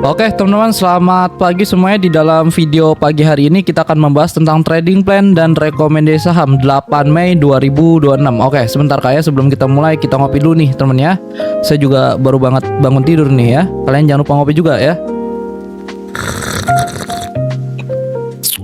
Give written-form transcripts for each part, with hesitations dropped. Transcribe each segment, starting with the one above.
Oke teman-teman, selamat pagi semuanya. Di dalam video pagi hari ini kita akan membahas tentang trading plan dan rekomendasi saham 8 Mei 2026. Oke, sebentar Kak ya, sebelum kita mulai kita ngopi dulu nih temen ya. Saya juga baru banget bangun tidur nih ya. Kalian jangan lupa ngopi juga ya.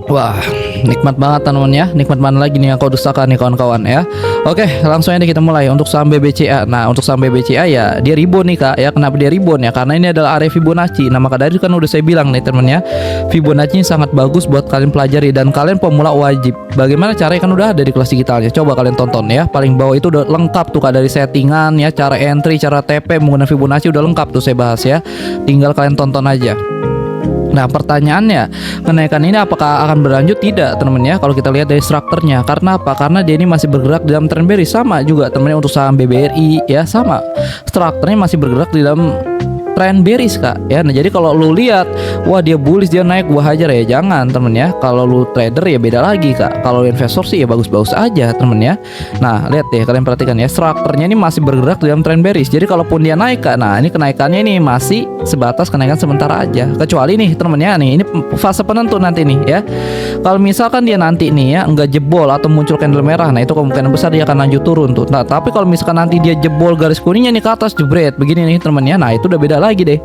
Wah, nikmat banget teman-teman ya. Nikmat mana lagi nih yang kau dustakan nih kawan-kawan ya. Oke, langsung aja kita mulai untuk saham BBCA. Nah, untuk saham BBCA ya, dia rebound nih Kak ya. Kenapa dia rebound ya? Karena ini adalah area Fibonacci. Nah, maka dari itu kan udah saya bilang nih teman ya, Fibonacci sangat bagus buat kalian pelajari dan kalian pemula wajib. Bagaimana caranya kan udah ada di kelas digitalnya. Coba kalian tonton ya. Paling bawah itu udah lengkap tuh Kak, dari settingan ya, cara entry, cara TP menggunakan Fibonacci udah lengkap tuh saya bahas ya. Tinggal kalian tonton aja. Nah, pertanyaannya, kenaikan ini apakah akan berlanjut? Tidak teman-teman ya. Kalau kita lihat dari strukturnya, karena apa? Karena dia ini masih bergerak dalam trend bearish. Sama juga teman-teman untuk saham BBRI ya, sama strukturnya masih bergerak di dalam trend bearish Kak ya. Nah, jadi kalau lu lihat, wah dia bullish, dia naik, gua hajar ya, jangan temen ya. Kalau lu trader ya beda lagi Kak. Kalau investor sih ya bagus-bagus aja temen ya. Nah, lihat deh, kalian perhatikan ya, strukturnya ini masih bergerak dalam trend bearish. Jadi kalaupun dia naik Kak, nah ini kenaikannya ini masih sebatas kenaikan sementara aja. Kecuali nih temen ya, nih ini fase penentu nanti nih ya. Kalau misalkan dia nanti nih ya nggak jebol atau muncul candle merah, nah itu kemungkinan besar dia akan lanjut turun tuh. Nah, tapi kalau misalkan nanti dia jebol garis kuningnya nih ke atas, jebret begini nih temen ya, nah itu udah beda lagi deh,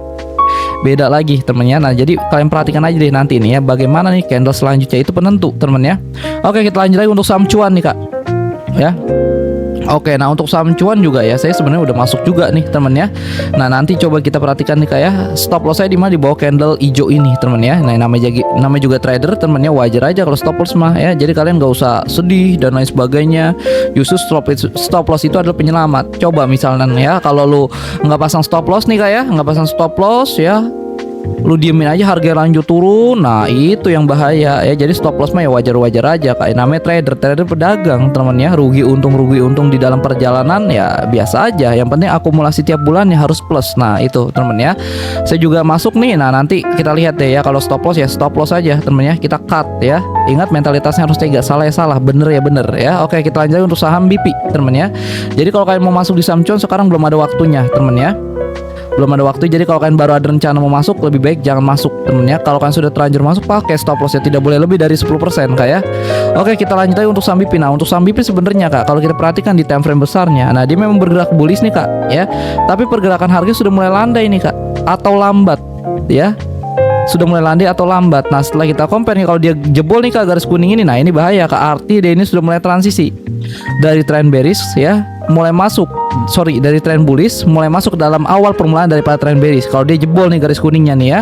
beda lagi temennya. Nah, jadi kalian perhatikan aja deh nanti nih ya, bagaimana nih candle selanjutnya, itu penentu temen ya. Oke, kita lanjut lagi untuk saham cuan nih Kak ya. Oke, nah untuk saham cuan juga ya, saya sebenarnya udah masuk juga nih temen ya. Nah, nanti coba kita perhatikan nih Kak ya, stop loss saya di mana, di bawah candle hijau ini temen ya. Nah, namanya juga trader temennya, wajar aja kalau stop loss mah ya. Jadi kalian gak usah sedih dan lain sebagainya. Justru stop loss itu adalah penyelamat. Coba misalnya ya, kalau lu nggak pasang stop loss nih Kak ya, nggak pasang stop loss ya, lu diemin aja harga lanjut turun, nah itu yang bahaya ya. Jadi stop loss mah ya wajar-wajar aja Kak. Namanya trader pedagang teman ya, rugi untung di dalam perjalanan ya biasa aja. Yang penting akumulasi tiap bulan ya harus plus. Nah itu teman ya, saya juga masuk nih. Nah nanti kita lihat deh ya, kalau stop loss ya stop loss aja teman ya, kita cut ya. Ingat mentalitasnya harus tega, salah ya salah, bener ya bener ya. Oke, kita lanjut untuk saham BP teman ya. Jadi kalau kalian mau masuk di saham cuan sekarang belum ada waktunya teman ya, belum ada waktu. Jadi kalau kalian baru ada rencana mau masuk, lebih baik jangan masuk temennya. Kalau kalian sudah terlanjur masuk, pakai stop loss ya, tidak boleh lebih dari 10% Kak ya. Oke, kita lanjut lagi untuk saham BP. Nah, untuk saham BP sebenarnya Kak, kalau kita perhatikan di time frame besarnya, nah dia memang bergerak bullish nih Kak ya. Tapi pergerakan harga sudah mulai landai nih Kak, atau lambat ya. Sudah mulai landai atau lambat. Nah, setelah kita compare nih, kalau dia jebol nih Kak garis kuning ini, nah ini bahaya Kak. Arti dia ini sudah mulai transisi dari trend bearish ya, mulai masuk, dari trend bullish mulai masuk dalam awal permulaan daripada trend bearish. Kalau dia jebol nih garis kuningnya nih ya.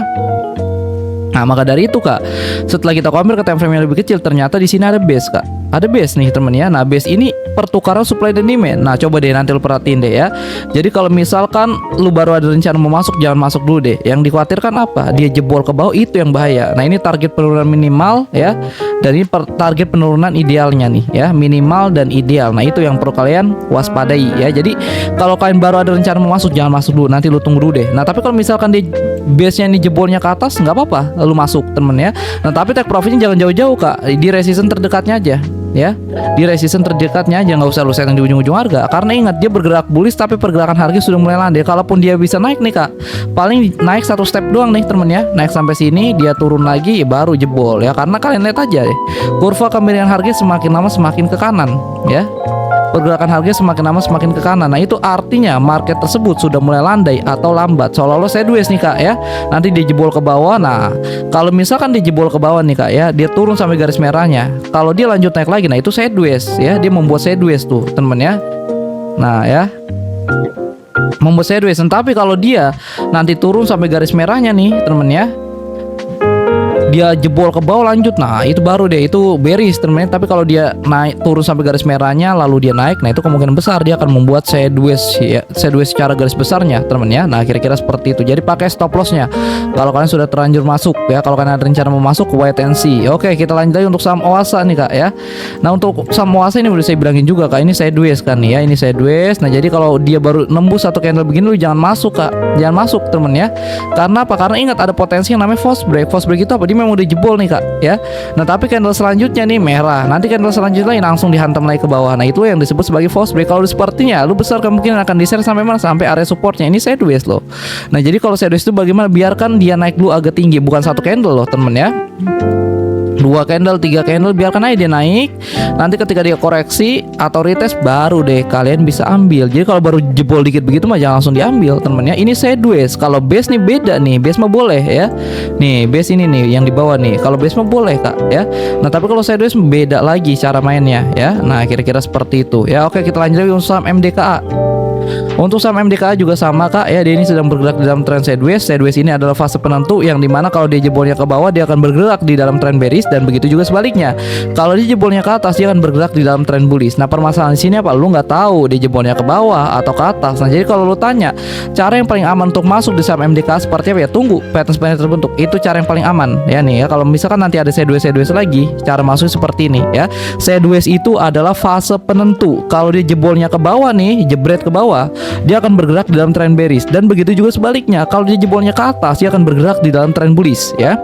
Nah, maka dari itu Kak, setelah kita compare ke time frame yang lebih kecil, ternyata di sini ada base Kak. Ada base nih temen ya. Nah, base ini pertukaran supply dan demand. Nah, coba deh nanti lu perhatiin deh ya. Jadi kalau misalkan lu baru ada rencana mau masuk, jangan masuk dulu deh. Yang dikhawatirkan apa? Dia jebol ke bawah, itu yang bahaya. Nah, ini target penurunan minimal ya, dan ini target penurunan idealnya nih ya, minimal dan ideal. Nah, itu yang perlu kalian waspadai ya. Jadi kalau kalian baru ada rencana mau masuk, jangan masuk dulu, nanti lu tunggu dulu deh. Nah, tapi kalau misalkan dia base-nya ini jebolnya ke atas, nggak apa-apa lu masuk temen ya. Nah, tapi take profitnya jangan jauh-jauh Kak, di resistance terdekatnya aja ya, di resistance terdekatnya aja, nggak usah lu setting di ujung-ujung harga. Karena ingat, dia bergerak bullish tapi pergerakan harga sudah mulai landai. Kalaupun dia bisa naik nih Kak, paling naik satu step doang nih temen ya, naik sampai sini dia turun lagi ya baru jebol ya. Karena kalian lihat aja deh, kurva kemiringan harga semakin lama semakin ke kanan ya, pergerakan harga semakin lama semakin ke kanan. Nah, itu artinya market tersebut sudah mulai landai atau lambat, seolah-olah sideways nih Kak ya. Nanti dia jebol ke bawah. Nah, kalau misalkan dia jebol ke bawah nih Kak ya, dia turun sampai garis merahnya, kalau dia lanjut naik lagi, nah itu sideways ya, dia membuat sideways tuh temen ya. Nah ya, membuat sideways. Tapi kalau dia nanti turun sampai garis merahnya nih temen ya, dia jebol ke bawah lanjut, nah itu baru deh, itu bearish temen. Tapi kalau dia naik turun sampai garis merahnya lalu dia naik, nah itu kemungkinan besar dia akan membuat sideways ya, sideways secara garis besarnya temen ya. Nah, kira-kira seperti itu. Jadi pakai stop lossnya kalau kalian sudah terlanjur masuk ya. Kalau kalian ada rencana mau masuk, wait and see. Oke, kita lanjut lagi untuk saham Oasa nih Kak ya. Nah, untuk saham Oasa ini udah saya bilangin juga Kak, ini sideways kan ya, ini sideways. Nah, jadi kalau dia baru nembus satu candle begini, lu jangan masuk Kak, jangan masuk temen ya. Karena apa? Karena ingat, ada potensi yang namanya false break. False break itu apa? Dia memang udah jebol nih kak ya. Nah tapi candle selanjutnya nih merah, nanti candle selanjutnya ini langsung dihantam lagi ke bawah. Nah itu yang disebut sebagai false break. Kalau sepertinya lu besar kemungkinan akan di-share sampai mana, sampai area supportnya. Ini sideways loh. Nah jadi kalau sideways itu bagaimana, biarkan dia naik dulu agak tinggi, bukan satu candle loh temen ya, 2 candle, 3 candle, biarkan aja dia naik. Nanti ketika dia koreksi atau retest baru deh kalian bisa ambil. Jadi kalau baru jebol dikit begitu mah jangan langsung diambil temennya. Ini sideways. Kalau base nih beda nih, base mah boleh ya. Nih base ini nih yang di bawah nih, kalau base mah boleh kak ya. Nah tapi kalau sideways beda lagi cara mainnya ya. Nah kira-kira seperti itu ya. Oke kita lanjut lagi untuk saham MDKA. Untuk saham MDKA juga sama kak ya, dia ini sedang bergerak di dalam tren sideways. Sideways ini adalah fase penentu yang dimana kalau dia jebolnya ke bawah dia akan bergerak di dalam tren bearish, dan begitu juga sebaliknya. Kalau dia jebolnya ke atas dia akan bergerak di dalam tren bullish. Nah permasalahan di sini apa? Lu nggak tahu dia jebolnya ke bawah atau ke atas. Nah jadi kalau lu tanya cara yang paling aman untuk masuk di saham MDKA seperti apa ya, tunggu pattern sebenarnya terbentuk. Itu cara yang paling aman ya nih ya. Kalau misalkan nanti ada sideways lagi, cara masuk seperti ini ya. Sideways itu adalah fase penentu. Kalau dia jebolnya ke bawah nih, jebret ke bawah, dia akan bergerak di dalam tren bearish, dan begitu juga sebaliknya. Kalau dia jebolnya ke atas dia akan bergerak di dalam tren bullish ya.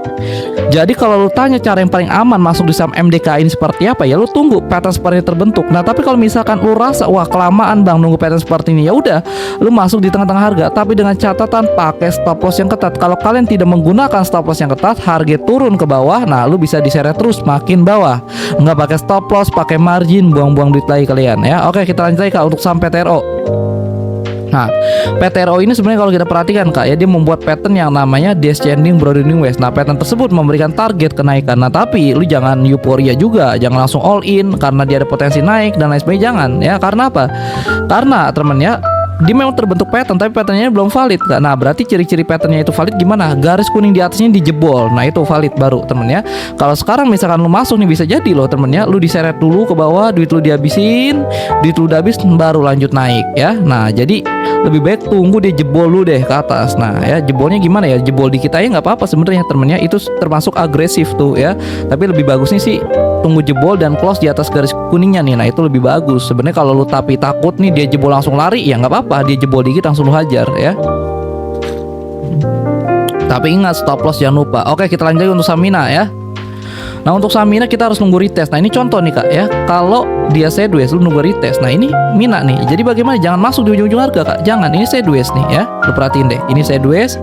Jadi kalau lu tanya cara yang paling aman masuk di saham MDKA ini seperti apa ya, lu tunggu pattern seperti ini terbentuk. Nah tapi kalau misalkan lu rasa wah kelamaan bang nunggu pattern seperti ini, ya udah lu masuk di tengah-tengah harga, tapi dengan catatan pakai stop loss yang ketat. Kalau kalian tidak menggunakan stop loss yang ketat, harga turun ke bawah, nah lu bisa diseret terus makin bawah. Nggak pakai stop loss, pakai margin, buang-buang duit lagi kalian ya. Oke kita lanjut lagi kak untuk saham PTRO. Nah, PTRO ini sebenarnya kalau kita perhatikan kak ya, dia membuat pattern yang namanya descending broadening waist. Nah, pattern tersebut memberikan target kenaikan. Nah, tapi lu jangan euforia juga, jangan langsung all in karena dia ada potensi naik dan lain sebagainya, jangan ya. Karena apa? Karena temennya dia memang terbentuk pattern, tapi patternnya belum valid kak. Nah berarti ciri-ciri patternnya itu valid gimana? Garis kuning di atasnya dijebol. Nah itu valid baru temennya. Kalau sekarang misalkan lu masuk nih, bisa jadi loh temennya, lu diseret dulu ke bawah, duit lu dihabisin, duit lu udah habis baru lanjut naik ya. Nah jadi lebih baik tunggu dia jebol lu deh ke atas. Nah ya jebolnya gimana ya, jebol dikit aja nggak apa-apa sebenarnya temennya, itu termasuk agresif tuh ya. Tapi lebih bagusnya sih tunggu jebol dan close di atas garis kuningnya nih. Nah itu lebih bagus sebenarnya. Kalau lu tapi takut nih dia jebol langsung lari, ya nggak apa-apa, dia jebol dikit langsung lu hajar ya. Tapi ingat stop loss jangan lupa. Oke kita lanjut untuk Samina ya. Nah untuk saham Mina kita harus nunggu retest. Nah ini contoh nih kak ya, kalau dia sideways lu nunggu retest. Nah ini Mina nih, jadi bagaimana? Jangan masuk di ujung-ujung harga kak, jangan. Ini sideways nih ya, lu perhatiin deh, ini sideways.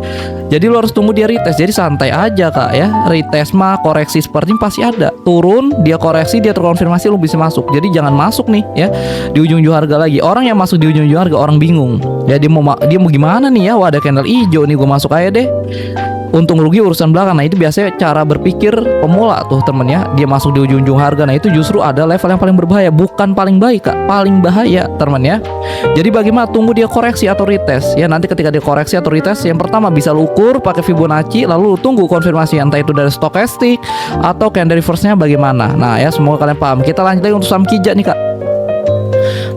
Jadi lu harus tunggu dia retest. Jadi santai aja kak ya, retest mah koreksi seperti ini pasti ada. Turun, dia koreksi, dia terkonfirmasi, lu bisa masuk. Jadi jangan masuk nih ya di ujung-ujung harga lagi. Orang yang masuk di ujung-ujung harga orang bingung ya, dia mau gimana nih ya. Wah ada candle hijau nih, gue masuk aja deh, untung rugi urusan belakang. Nah itu biasanya cara berpikir pemula tuh temen ya, dia masuk di ujung-ujung harga. Nah itu justru ada level yang paling berbahaya, bukan paling baik kak, paling bahaya temen ya. Jadi bagaimana? Tunggu dia koreksi atau retest ya. Nanti ketika dia koreksi atau retest, yang pertama bisa lu ukur pakai Fibonacci, lalu lu tunggu konfirmasi entah itu dari stokastik atau candle reverse-nya bagaimana. Nah ya semoga kalian paham. Kita lanjut lagi untuk saham Kijak nih kak.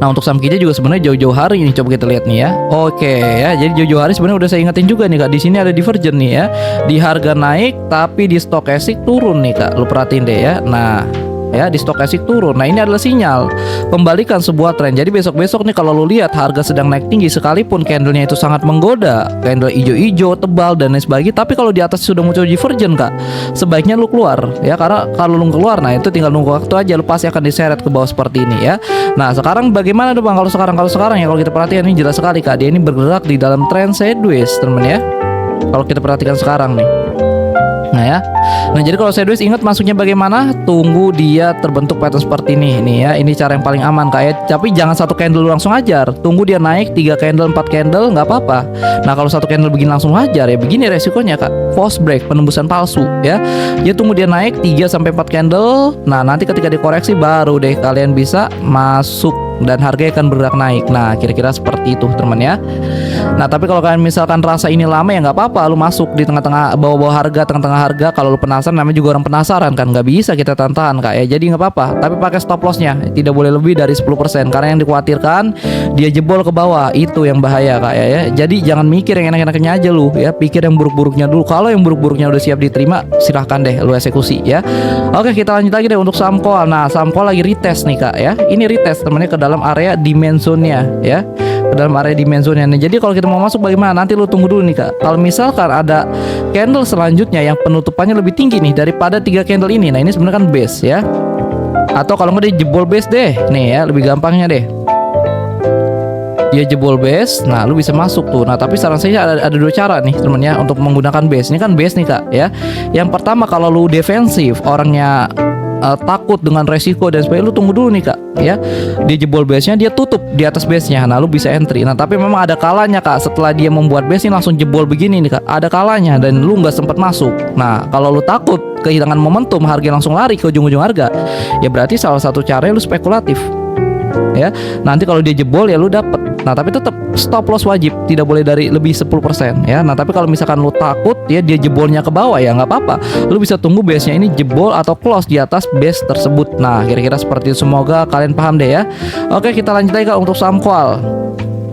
Nah untuk saham Kijak juga sebenarnya jauh-jauh hari ini, coba kita lihat nih ya. Oke ya, jadi jauh-jauh hari sebenarnya udah saya ingetin juga nih kak. Di sini ada divergen nih ya, di harga naik tapi di stokastik turun nih kak. Lu perhatiin deh ya. Nah ya di stokastik turun. Nah ini adalah sinyal pembalikan sebuah tren. Jadi besok-besok nih kalau lu lihat harga sedang naik tinggi, sekalipun candlenya itu sangat menggoda, candle hijau-hijau tebal dan lain sebagainya, tapi kalau di atas sudah muncul divergen kak, sebaiknya lu keluar ya. Karena kalau lu keluar, nah itu tinggal nunggu waktu aja, lu pasti akan diseret ke bawah seperti ini ya. Nah sekarang bagaimana tuh bang? Kalau sekarang ya, kalau kita perhatikan ini jelas sekali kak, dia ini bergerak di dalam tren sideways temen ya. Kalau kita perhatikan sekarang nih, nah ya. Nah jadi kalau sideways ingat masuknya bagaimana? Tunggu dia terbentuk pattern seperti ini nih ya. Ini cara yang paling aman kak ya. Tapi jangan satu candle langsung hajar. Tunggu dia naik 3 candle 4 candle nggak apa-apa. Nah kalau satu candle begini langsung hajar ya begini resikonya kak, false break, penembusan palsu ya. Ya tunggu dia naik 3 sampai 4 candle. Nah nanti ketika dikoreksi baru deh kalian bisa masuk dan harganya akan bergerak naik. Nah kira-kira seperti itu teman ya. Nah tapi kalau kalian misalkan rasa ini lama ya nggak apa-apa, lu masuk di tengah-tengah, bawah-bawah harga, tengah-tengah harga. Kalau lu penasaran, namanya juga orang penasaran kan, nggak bisa kita tahan kak ya. Jadi nggak apa-apa, tapi pakai stop lossnya tidak boleh lebih dari 10%, karena yang dikhawatirkan dia jebol ke bawah, itu yang bahaya kak ya. Jadi jangan mikir yang enak-enaknya aja lu ya, pikir yang buruk-buruknya dulu. Kalau yang buruk-buruknya udah siap diterima, silahkan deh lu eksekusi ya. Oke kita lanjut lagi deh untuk saham call. Nah saham call lagi retest nih kak ya. Ini retest temennya ke dalam area dimensionnya ya, ke dalam area dimensionnya. Nah, jadi kalau kita mau masuk bagaimana? Nanti lu tunggu dulu nih kak. Kalau misalkan ada candle selanjutnya yang penutupannya lebih tinggi nih daripada 3 candle ini. Nah, ini sebenarnya kan base ya. Atau kalau nggak dia jebol base deh. Nih ya, lebih gampangnya deh. Dia jebol base, nah lu bisa masuk tuh. Nah, tapi saran saya ada 2 cara nih temennya untuk menggunakan base. Ini kan base nih Kak ya. Yang pertama kalau lu defensif, orangnya takut dengan resiko dan sebagainya, lu tunggu dulu nih Kak ya. Dia jebol base-nya, dia tutup di atas base-nya. Nah, lu bisa entry. Nah, tapi memang ada kalanya Kak, setelah dia membuat base ini langsung jebol begini nih Kak. Ada kalanya dan lu nggak sempat masuk. Nah, kalau lu takut kehilangan momentum, harga langsung lari ke ujung-ujung harga, ya berarti salah satu caranya lu spekulatif. Ya, nanti kalau dia jebol ya lu dapet. Nah, tapi tetap stop loss wajib, tidak boleh dari lebih 10% ya. Nah, tapi kalau misalkan lu takut ya dia jebolnya ke bawah ya nggak apa-apa. Lu bisa tunggu base-nya ini jebol atau close di atas base tersebut. Nah, kira-kira seperti itu. Semoga kalian paham deh ya. Oke, kita lanjut lagi Kak untuk saham Qual.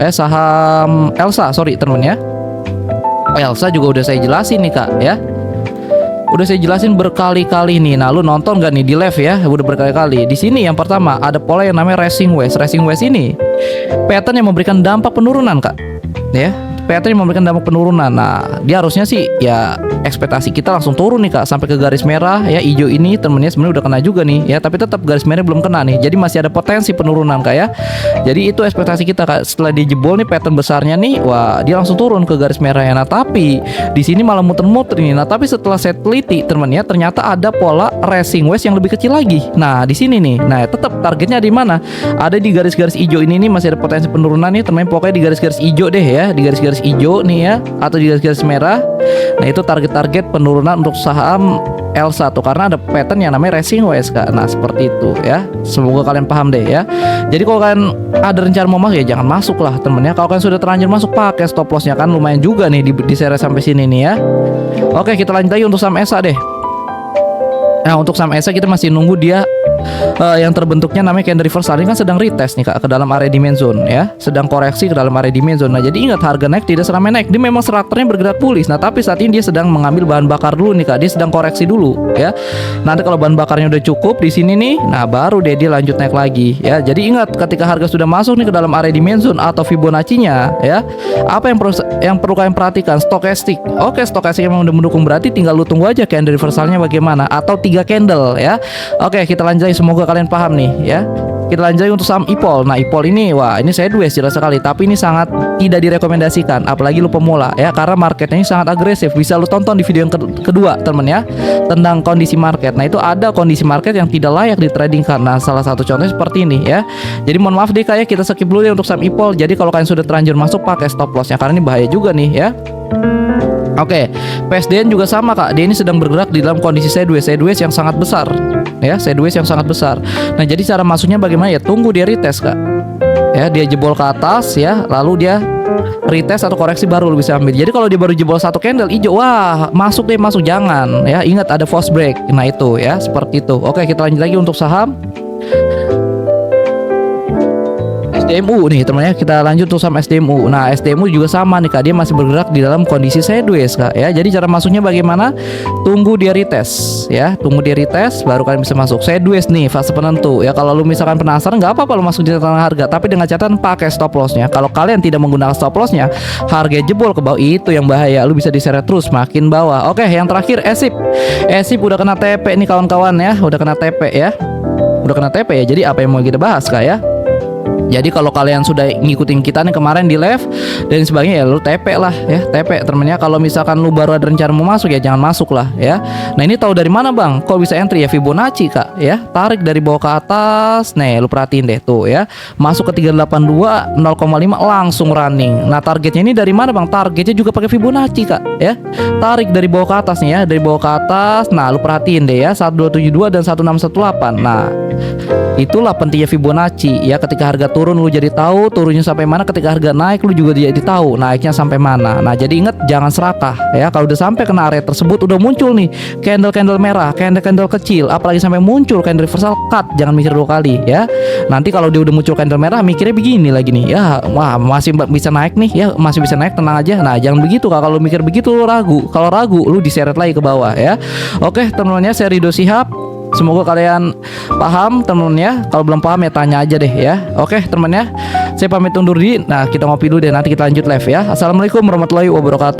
Saham Elsa, sorry temen ya. Elsa juga udah saya jelasin nih Kak ya. Udah saya jelasin berkali-kali nih. Nah, lu nonton gak nih di live ya? Udah berkali-kali. Di sini yang pertama ada pola yang namanya Rising Wedge. Rising Wedge ini pattern yang memberikan dampak penurunan Kak. Ya, pattern yang memberikan dampak penurunan. Nah, dia harusnya sih ya ekspektasi kita langsung turun nih Kak sampai ke garis merah ya. Hijau ini temennya sebenarnya udah kena juga nih ya, tapi tetap garis merah belum kena nih. Jadi masih ada potensi penurunan Kak ya. Jadi itu ekspektasi kita Kak. Setelah dia jebol nih pattern besarnya nih, wah dia langsung turun ke garis merah ya. Nah, tapi di sini malah muter-muter nih. Nah, tapi setelah saya teliti temennya ternyata ada pola Rising Wedge yang lebih kecil lagi. Nah, di sini nih. Nah, tetap targetnya di mana? Ada di garis-garis hijau ini nih, masih ada potensi penurunan nih temen. Pokoknya di garis-garis hijau deh ya, di garis-garis hijau nih ya, atau di garis-garis merah. Nah, itu target penurunan untuk saham L1 karena ada pattern yang namanya Rising Wedge Kak. Nah, seperti itu ya. Semoga kalian paham deh ya. Jadi kalau kalian ada rencana mau masuk ya jangan masuk lah temennya. Kalau kalian sudah terlanjur masuk pakai stop lossnya kan lumayan juga nih di seri sampai sini nih ya. Oke, kita lanjut lagi untuk saham ESA deh. Nah, untuk saham ESA kita masih nunggu dia yang terbentuknya namanya candle reversal. Ini kan sedang retest nih Kak ke dalam area demand zone ya, sedang koreksi ke dalam area demand zone. Nah, jadi ingat harga naik tidak seramai naik. Dia memang karakternya bergerak bullish. Nah, tapi saat ini dia sedang mengambil bahan bakar dulu nih Kak. Dia sedang koreksi dulu ya. Nanti kalau bahan bakarnya udah cukup di sini nih, nah baru dia lanjut naik lagi ya. Jadi ingat ketika harga sudah masuk nih ke dalam area demand zone atau Fibonacci-nya ya, apa yang perlu kalian perhatikan? Stokastik. Oke, stokastik memang udah mendukung, berarti tinggal lu tunggu aja candle reversalnya bagaimana atau 3 candle ya. Oke, kita lanjut. Semoga kalian paham nih ya. Kita lanjut untuk saham IPOL. Nah, IPOL ini wah ini sideways jelas sekali, tapi ini sangat tidak direkomendasikan apalagi lu pemula ya, karena marketnya ini sangat agresif. Bisa lu tonton di video yang kedua temen ya, tentang kondisi market. Nah, itu ada kondisi market yang tidak layak di trading karena salah satu contohnya seperti ini ya. Jadi mohon maaf deh kayak kita skip dulu deh untuk saham IPOL. Jadi kalau kalian sudah terlanjur masuk pakai stop lossnya karena ini bahaya juga nih ya. Oke, PSDN juga sama Kak. Dia ini sedang bergerak di dalam kondisi sideways yang sangat besar ya, sideways yang sangat besar. Nah, jadi cara masuknya bagaimana ya? Tunggu dia retest Kak. Ya, dia jebol ke atas ya, lalu dia retest atau koreksi baru lu bisa ambil. Jadi kalau dia baru jebol 1 candle hijau, wah, masuk deh, masuk jangan ya. Ingat ada false break. Nah, itu ya, seperti itu. Oke, kita lanjut lagi untuk saham SDMU nih teman-teman ya. Kita lanjut tuh sama SDMU. Nah, SDMU juga sama nih Kak, dia masih bergerak di dalam kondisi sideways Kak ya. Jadi cara masuknya bagaimana? Tunggu dia retest ya, tunggu dia retest baru kalian bisa masuk. Sideways nih fase penentu ya. Kalau lu misalkan penasaran nggak apa-apa lu masuk di tengah harga, tapi dengan catatan pakai stop lossnya. Kalau kalian tidak menggunakan stop lossnya, harga jebol ke bawah, itu yang bahaya. Lu bisa diseret terus makin bawah. Oke, yang terakhir ESIP udah kena TP nih kawan-kawan ya, udah kena TP ya, udah kena TP ya. Jadi apa yang mau kita bahas Kak ya? Jadi kalau kalian sudah ngikutin kita nih kemarin di live dan sebagainya ya lu TP lah ya, TP temennya. Kalau misalkan lu baru ada rencana mau masuk ya jangan masuk lah ya. Nah, ini tahu dari mana Bang? Kok bisa entry ya? Fibonacci Kak ya. Tarik dari bawah ke atas. Nih, lu perhatiin deh tuh ya. Masuk ke 382 0,5 langsung running. Nah, targetnya ini dari mana Bang? Targetnya juga pakai Fibonacci Kak ya. Tarik dari bawah ke atas nih ya, dari bawah ke atas. Nah, lu perhatiin deh ya, 1272 dan 1618. Nah, itulah pentingnya Fibonacci ya. Ketika harga turun lu jadi tahu turunnya sampai mana, ketika harga naik lu juga jadi tahu naiknya sampai mana. Nah, jadi ingat jangan serakah ya. Kalau udah sampai kena area tersebut, udah muncul nih candle merah, candle kecil, apalagi sampai muncul candle reversal, cut, jangan mikir 2 kali ya. Nanti kalau dia udah muncul candle merah mikirnya begini lagi nih ya, wah masih bisa naik nih ya, masih bisa naik, tenang aja. Nah, jangan begitu Kak. Kalau mikir begitu lu ragu. Kalau ragu lu diseret lagi ke bawah ya. Oke teman-teman ya, saya Rido Shihab. Semoga kalian paham teman-teman ya. Kalau belum paham ya tanya aja deh ya. Oke teman-teman ya, saya pamit undur diri. Nah, kita ngopi dulu deh, nanti kita lanjut live ya. Assalamualaikum warahmatullahi wabarakatuh.